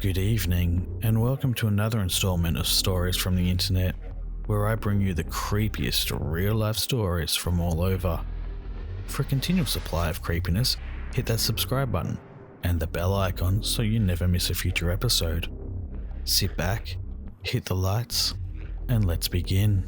Good evening, and welcome to another installment of Stories from the Internet, where I bring you the creepiest real-life stories from all over. For a continual supply of creepiness, hit that subscribe button and the bell icon so you never miss a future episode. Sit back, hit the lights, and let's begin.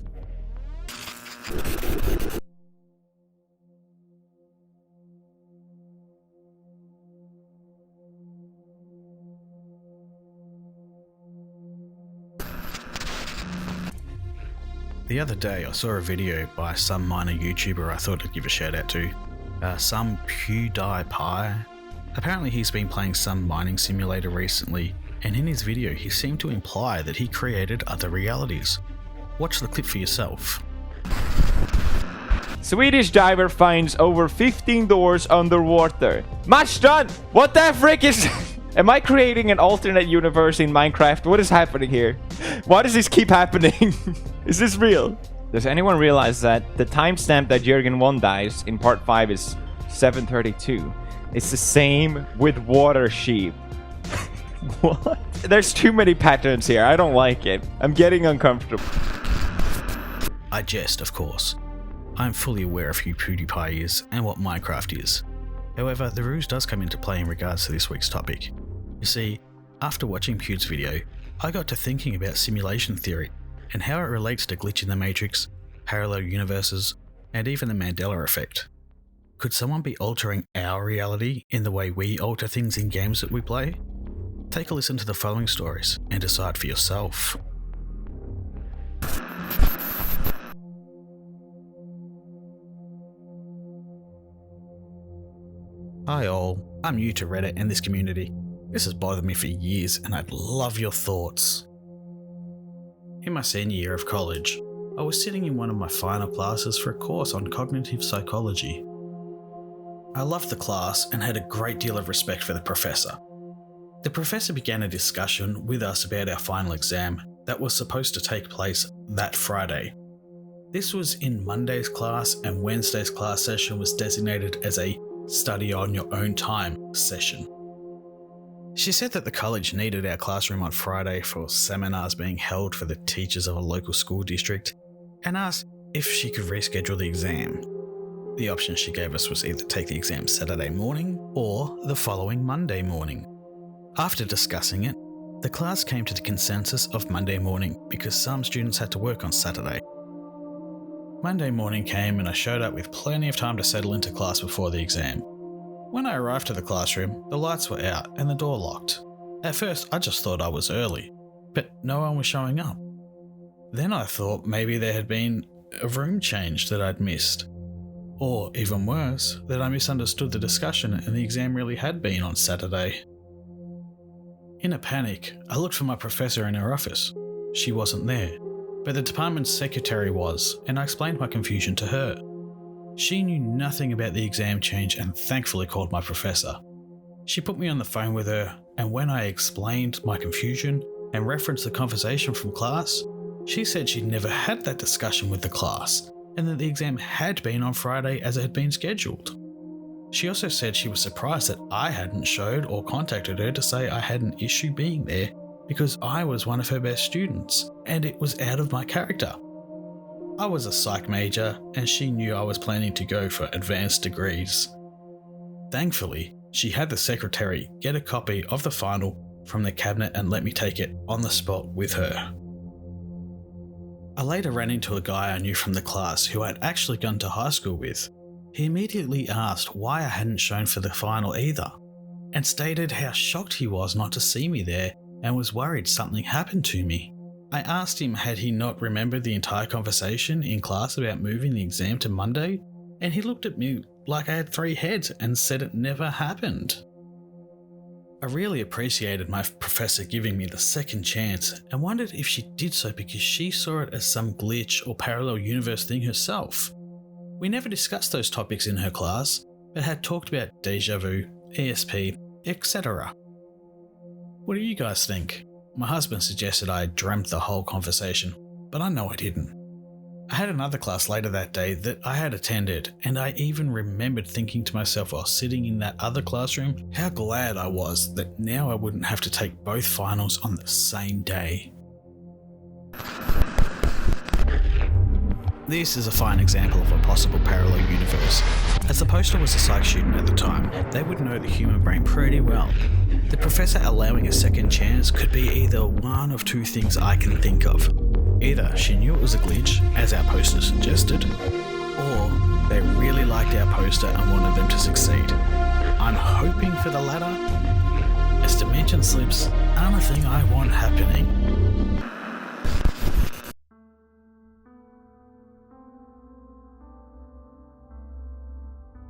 The other day I saw a video by some minor YouTuber I thought I'd give a shout out to. Some Pewdiepie. Apparently he's been playing some mining simulator recently, and in his video he seemed to imply that he created other realities. Watch the clip for yourself. Swedish diver finds over 15 doors underwater. Match done! What the frick is... Am I creating an alternate universe in Minecraft? What is happening here? Why does this keep happening? Is this real? Does anyone realize that the timestamp that Jurgen 1 dies in part 5 is 7:32? It's the same with water sheep. What? There's too many patterns here. I don't like it. I'm getting uncomfortable. I jest, of course. I'm fully aware of who Pewdiepie is and what Minecraft is. However, the ruse does come into play in regards to this week's topic. You see, after watching Pew's video, I got to thinking about simulation theory and how it relates to glitch in the matrix, parallel universes, and even the Mandela effect. Could someone be altering our reality in the way we alter things in games that we play? Take a listen to the following stories and decide for yourself. Hi all, I'm new to Reddit and this community. This has bothered me for years and I'd love your thoughts. In my senior year of college, I was sitting in one of my final classes for a course on cognitive psychology. I loved the class and had a great deal of respect for the professor. The professor began a discussion with us about our final exam that was supposed to take place that Friday. This was in Monday's class, and Wednesday's class session was designated as a study on your own time session. She said that the college needed our classroom on Friday for seminars being held for the teachers of a local school district, and asked if she could reschedule the exam. The option she gave us was either take the exam Saturday morning or the following Monday morning. After discussing it, the class came to the consensus of Monday morning because some students had to work on Saturday. Monday morning came and I showed up with plenty of time to settle into class before the exam. When I arrived to the classroom, the lights were out and the door locked. At first, I just thought I was early, but no one was showing up. Then I thought maybe there had been a room change that I'd missed. Or, even worse, that I misunderstood the discussion and the exam really had been on Saturday. In a panic, I looked for my professor in her office. She wasn't there, but the department's secretary was, and I explained my confusion to her. She knew nothing about the exam change and thankfully called my professor. She put me on the phone with her, and when I explained my confusion and referenced the conversation from class, she said she'd never had that discussion with the class, and that the exam had been on Friday as it had been scheduled. She also said she was surprised that I hadn't showed or contacted her to say I had an issue being there because I was one of her best students, and it was out of my character. I was a psych major, and she knew I was planning to go for advanced degrees. Thankfully, she had the secretary get a copy of the final from the cabinet and let me take it on the spot with her. I later ran into a guy I knew from the class who I'd actually gone to high school with. He immediately asked why I hadn't shown for the final either, and stated how shocked he was not to see me there and was worried something happened to me. I asked him had he not remembered the entire conversation in class about moving the exam to Monday, and he looked at me like I had 3 heads and said it never happened. I really appreciated my professor giving me the second chance and wondered if she did so because she saw it as some glitch or parallel universe thing herself. We never discussed those topics in her class, but had talked about deja vu, ESP, etc. What do you guys think? My husband suggested I dreamt the whole conversation, but I know I didn't. I had another class later that day that I had attended, and I even remembered thinking to myself while sitting in that other classroom how glad I was that now I wouldn't have to take both finals on the same day. This is a fine example of a possible parallel universe. As the poster was a psych student at the time, they would know the human brain pretty well. The professor allowing a second chance could be either one of two things I can think of. Either she knew it was a glitch, as our poster suggested, or they really liked our poster and wanted them to succeed. I'm hoping for the latter, as dimension slips aren't a thing I want happening.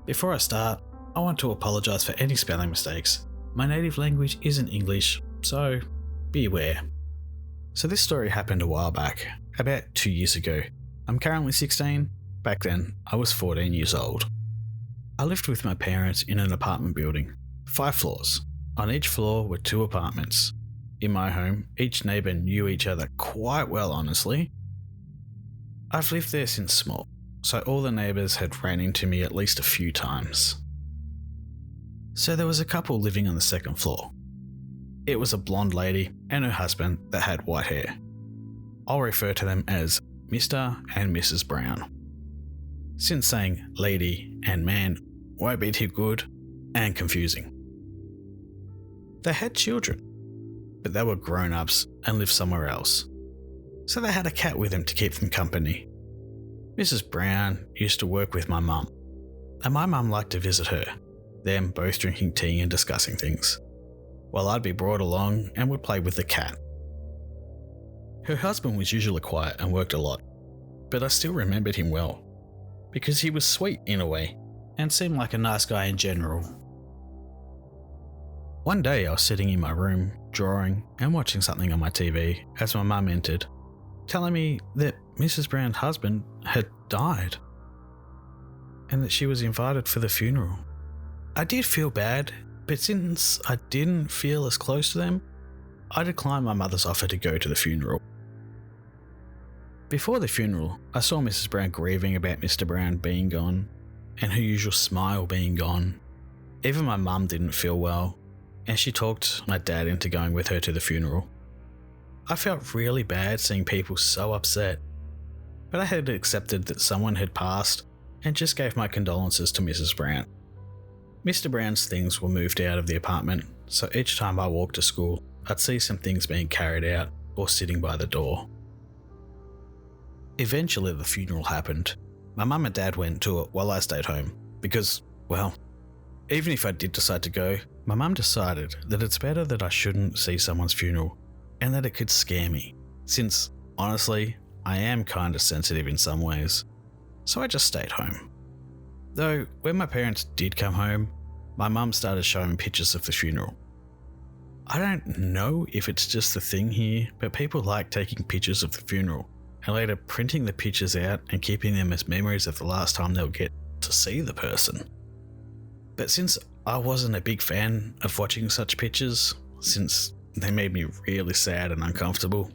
Before I start, I want to apologise for any spelling mistakes. My native language isn't English, so be aware. So this story happened a while back, about 2 years ago. I'm currently 16, back then I was 14 years old. I lived with my parents in an apartment building, 5 floors. On each floor were 2 apartments. In my home, each neighbour knew each other quite well, honestly. I've lived there since small, so all the neighbours had ran into me at least a few times. So there was a couple living on the 2nd floor. It was a blonde lady and her husband that had white hair. I'll refer to them as Mr. and Mrs. Brown, since saying lady and man won't be too good and confusing. They had children, but they were grown-ups and lived somewhere else, so they had a cat with them to keep them company. Mrs. Brown used to work with my mum, and my mum liked to visit her, them both drinking tea and discussing things, while I'd be brought along and would play with the cat. Her husband was usually quiet and worked a lot, but I still remembered him well, because he was sweet in a way, and seemed like a nice guy in general. One day I was sitting in my room, drawing and watching something on my TV as my mum entered, telling me that Mrs. Brown's husband had died, and that she was invited for the funeral. I did feel bad, but since I didn't feel as close to them, I declined my mother's offer to go to the funeral. Before the funeral, I saw Mrs. Brown grieving about Mr. Brown being gone, and her usual smile being gone. Even my mum didn't feel well, and she talked my dad into going with her to the funeral. I felt really bad seeing people so upset, but I had accepted that someone had passed and just gave my condolences to Mrs. Brown. Mr. Brown's things were moved out of the apartment, so each time I walked to school, I'd see some things being carried out or sitting by the door. Eventually the funeral happened. My mum and dad went to it while I stayed home because, well, even if I did decide to go, my mum decided that it's better that I shouldn't see someone's funeral and that it could scare me, since, honestly, I am kind of sensitive in some ways. So I just stayed home. Though, when my parents did come home, my mum started showing pictures of the funeral. I don't know if it's just the thing here, but people like taking pictures of the funeral and later printing the pictures out and keeping them as memories of the last time they'll get to see the person. But since I wasn't a big fan of watching such pictures, since they made me really sad and uncomfortable,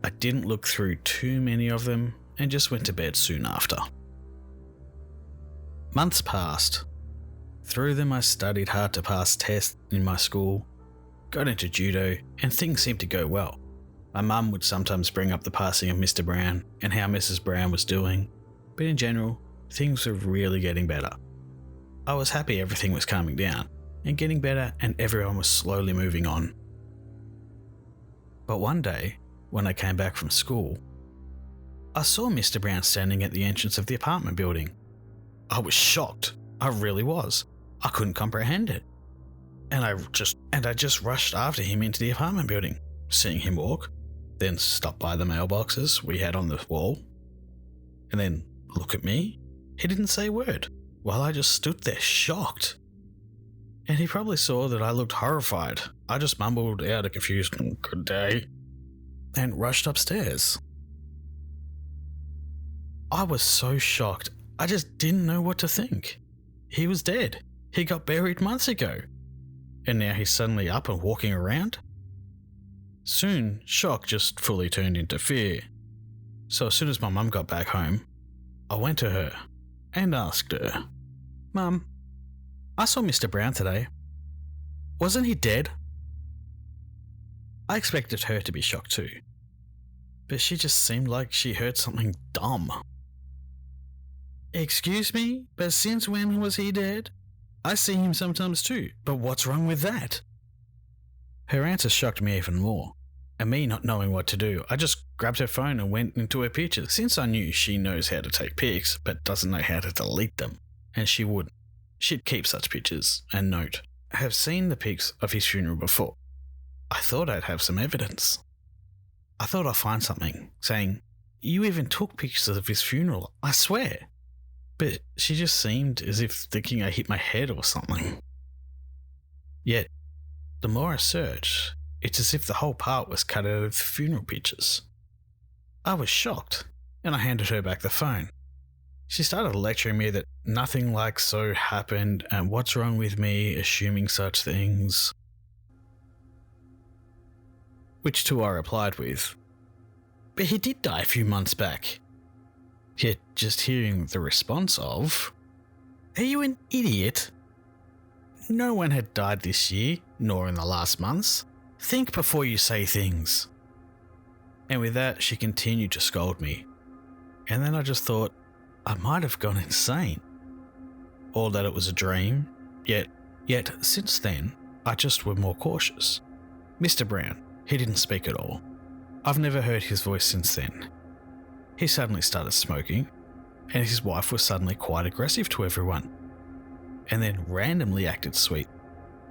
I didn't look through too many of them and just went to bed soon after. Months passed. Through them I studied hard to pass tests in my school, got into judo, and things seemed to go well. My mum would sometimes bring up the passing of Mr. Brown and how Mrs. Brown was doing, but in general, things were really getting better. I was happy everything was calming down and getting better and everyone was slowly moving on. But one day, when I came back from school, I saw Mr. Brown standing at the entrance of the apartment building. I was shocked. I really was. I couldn't comprehend it. And I just rushed after him into the apartment building, seeing him walk, then stop by the mailboxes we had on the wall, and then look at me. He didn't say a word, while I just stood there shocked. And he probably saw that I looked horrified. I just mumbled out a confused "good day" and rushed upstairs. I was so shocked, I just didn't know what to think. He was dead. He got buried months ago. And now he's suddenly up and walking around? Soon, shock just fully turned into fear. So as soon as my mum got back home, I went to her and asked her, "Mum, I saw Mr. Brown today. Wasn't he dead?" I expected her to be shocked too, but she just seemed like she heard something dumb. "Excuse me, but since when was he dead? I see him sometimes too, but what's wrong with that?" Her answer shocked me even more, and me not knowing what to do, I just grabbed her phone and went into her pictures, since I knew she knows how to take pics but doesn't know how to delete them, and she wouldn't. She'd keep such pictures and note, "I have seen the pics of his funeral before. I thought I'd have some evidence. I thought I'd find something, saying, 'You even took pictures of his funeral, I swear.' But she just seemed as if thinking I hit my head or something. Yet, the more I searched, it's as if the whole part was cut out of the funeral pictures. I was shocked, and I handed her back the phone. She started lecturing me that nothing like so happened and what's wrong with me assuming such things. Which to I replied with, "But he did die a few months back." Yet just hearing the response of, "Are you an idiot? No one had died this year, nor in the last months. Think before you say things." And with that, she continued to scold me. And then I just thought I might have gone insane. Or that it was a dream. Yet since then, I just were more cautious. Mr. Brown, he didn't speak at all. I've never heard his voice since then. He suddenly started smoking, and his wife was suddenly quite aggressive to everyone, and then randomly acted sweet,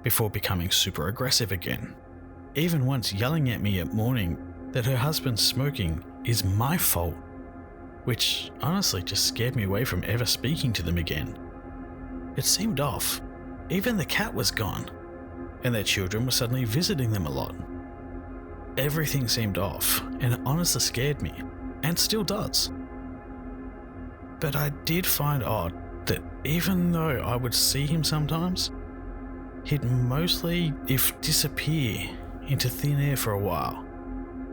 before becoming super aggressive again. Even once yelling at me at morning that her husband smoking is my fault, which honestly just scared me away from ever speaking to them again. It seemed off. Even the cat was gone, and their children were suddenly visiting them a lot. Everything seemed off, and it honestly scared me, and still does. But I did find odd that even though I would see him sometimes, he'd mostly disappear into thin air for a while,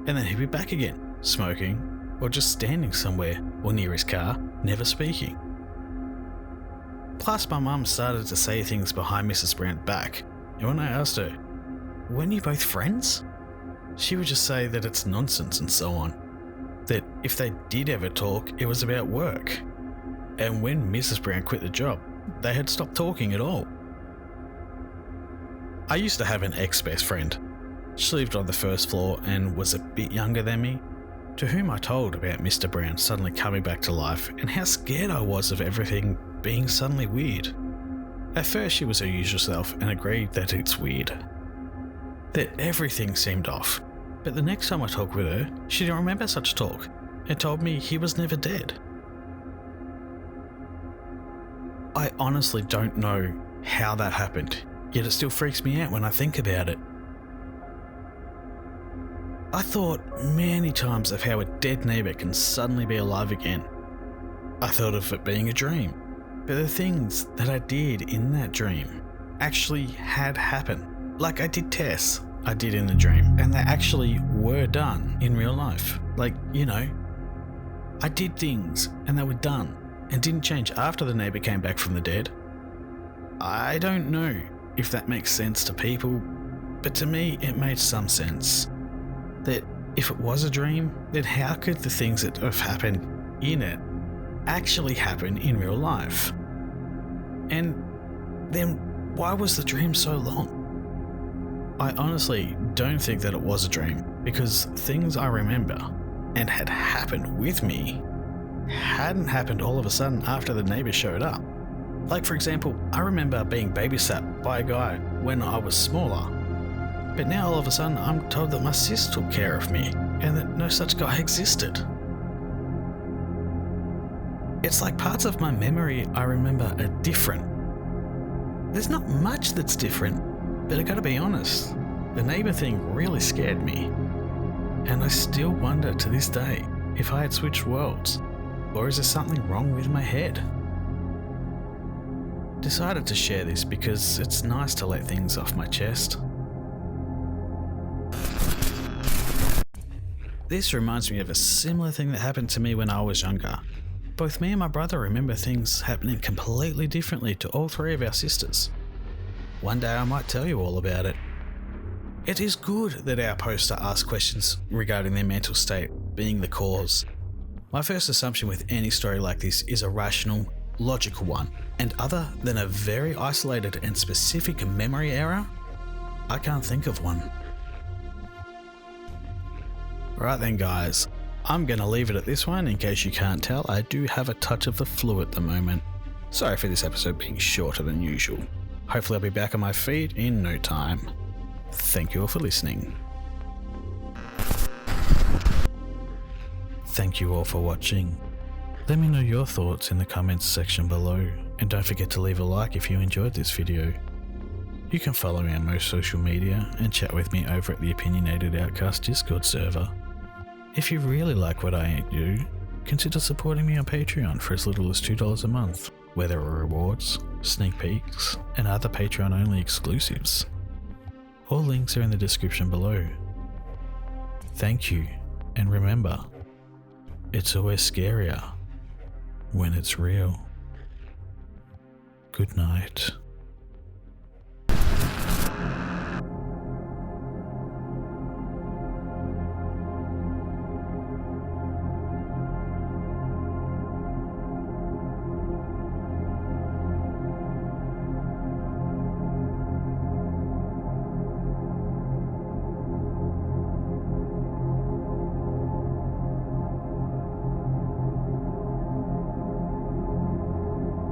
and then he'd be back again, smoking, or just standing somewhere or near his car, never speaking. Plus my mum started to say things behind Mrs. Brown's back, and when I asked her, "Weren't you both friends?" she would just say that it's nonsense and so on. That if they did ever talk, it was about work. And when Mrs. Brown quit the job, they had stopped talking at all. I used to have an ex-best friend. She lived on the first floor and was a bit younger than me, to whom I told about Mr. Brown suddenly coming back to life and how scared I was of everything being suddenly weird. At first she was her usual self and agreed that it's weird. That everything seemed off. But the next time I talked with her, she didn't remember such talk and told me he was never dead. I honestly don't know how that happened, yet it still freaks me out when I think about it. I thought many times of how a dead neighbour can suddenly be alive again. I thought of it being a dream, but the things that I did in that dream actually had happened. Like I did tests I did in the dream, and they actually were done in real life. Like, I did things and they were done and didn't change after the neighbour came back from the dead. I don't know if that makes sense to people, but to me it made some sense. That if it was a dream, then how could the things that have happened in it actually happen in real life? And then why was the dream so long? I honestly don't think that it was a dream, because things I remember and had happened with me hadn't happened all of a sudden after the neighbour showed up. Like for example, I remember being babysat by a guy when I was smaller, but now all of a sudden I'm told that my sis took care of me and that no such guy existed. It's like parts of my memory I remember are different. There's not much that's different, but I gotta be honest, the neighbour thing really scared me. And I still wonder to this day if I had switched worlds, or is there something wrong with my head? Decided to share this because it's nice to let things off my chest. This reminds me of a similar thing that happened to me when I was younger. Both me and my brother remember things happening completely differently to all three of our sisters. One day I might tell you all about it. It is good that our poster asks questions regarding their mental state being the cause. My first assumption with any story like this is a rational, logical one, and other than a very isolated and specific memory error, I can't think of one. Right then guys, I'm going to leave it at this one. In case you can't tell, I do have a touch of the flu at the moment. Sorry for this episode being shorter than usual. Hopefully I'll be back on my feet in no time. Thank you all for listening. Thank you all for watching. Let me know your thoughts in the comments section below, and don't forget to leave a like if you enjoyed this video. You can follow me on most social media and chat with me over at the Opinionated Outcast Discord server. If you really like what I do, consider supporting me on Patreon for as little as $2 a month, where there are rewards, sneak peeks, and other Patreon only exclusives. All links are in the description below. Thank you, and remember, it's always scarier when it's real. Good night.